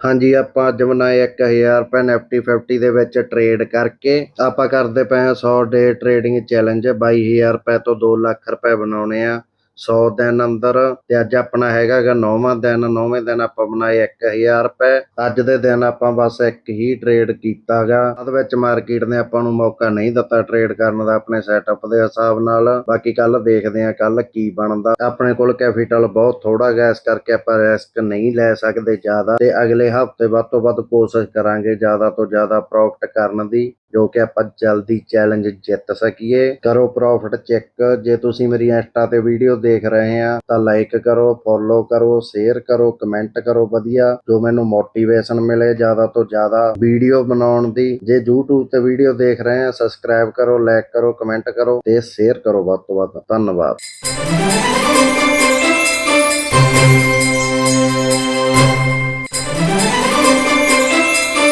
ਹਾਂਜੀ, ਆਪਾਂ ਅੱਜ ਬਣਾਏ 1000 ਰੁਪਏ ਨਿਫਟੀ 50 ਦੇ ਵਿੱਚ ਟ੍ਰੇਡ ਕਰਕੇ। ਆਪਾਂ ਕਰਦੇ ਪਏ ਹਾਂ 100 ਡੇ ਟ੍ਰੇਡਿੰਗ ਚੈਲੰਜ। 22000 ਰੁਪਏ ਤੋਂ 2 ਲੱਖ ਰੁਪਏ ਬਣਾਉਣੇ ਆ 100 ਦਿਨ ਅੰਦਰ। ਤੇ ਅੱਜ ਆਪਣਾ ਹੈਗਾ ਗਾ 9ਵਾਂ ਦਿਨ। 9ਵੇਂ ਦਿਨ ਆਪਾਂ ਬਣਾਏ 1000 ਰੁਪਏ। ਅੱਜ ਦੇ ਦਿਨ ਆਪਾਂ ਬਸ ਇੱਕ ਹੀ ਟ੍ਰੇਡ ਕੀਤਾ ਗਾ। ਬਾਅਦ ਵਿੱਚ ਮਾਰਕੀਟ ਨੇ ਆਪਾਂ ਨੂੰ ਮੌਕਾ ਨਹੀਂ ਦਿੱਤਾ ਟ੍ਰੇਡ ਕਰਨ ਦਾ ਆਪਣੇ ਸੈਟਅਪ ਦੇ ਹਿਸਾਬ ਨਾਲ। ਬਾਕੀ ਕੱਲ ਦੇਖਦੇ ਆ ਕੱਲ ਕੀ ਬਣਦਾ। ਆਪਣੇ ਕੋਲ ਕੈਪੀਟਲ ਬਹੁਤ ਥੋੜਾ ਗਾ, ਇਸ ਕਰਕੇ ਆਪਾਂ ਰਿਸਕ ਨਹੀਂ ਲੈ ਸਕਦੇ ਜ਼ਿਆਦਾ। ਤੇ ਅਗਲੇ ਹਫ਼ਤੇ ਵੱਧ ਤੋਂ ਵੱਧ ਕੋਸ਼ਿਸ਼ ਕਰਾਂਗੇ ਜ਼ਿਆਦਾ ਤੋਂ ਜ਼ਿਆਦਾ ਪ੍ਰੋਫਿਟ ਕਰਨ ਦੀ, ਜੋ ਕਿ ਆਪਾਂ ਜਲਦੀ ਚੈਲੰਜ ਜਿੱਤ ਸਕੀਏ। ਕਰੋ ਪ੍ਰੋਫਿਟ ਚੈੱਕ। ਜੇ ਤੁਸੀਂ ਮੇਰੀ ਇੰਸਟਾ ਤੇ ਵੀਡੀਓ ਦੇਖ ਰਹੇ ਆ ਤਾਂ ਲਾਈਕ ਕਰੋ, ਫੋਲੋ ਕਰੋ, ਸ਼ੇਅਰ ਕਰੋ, ਕਮੈਂਟ ਕਰੋ ਵਧੀਆ, ਜੋ ਮੈਨੂੰ ਮੋਟੀਵੇਸ਼ਨ ਮਿਲੇ ਜ਼ਿਆਦਾ ਤੋਂ ਜ਼ਿਆਦਾ ਵੀਡੀਓ ਬਣਾਉਣ ਦੀ। ਜੇ YouTube ਤੇ ਵੀਡੀਓ ਦੇਖ ਰਹੇ ਆ ਸਬਸਕ੍ਰਾਈਬ ਕਰੋ, ਲਾਈਕ ਕਰੋ, ਕਮੈਂਟ ਕਰੋ ਤੇ ਸ਼ੇਅਰ ਕਰੋ ਵੱਧ ਤੋਂ ਵੱਧ। ਧੰਨਵਾਦ।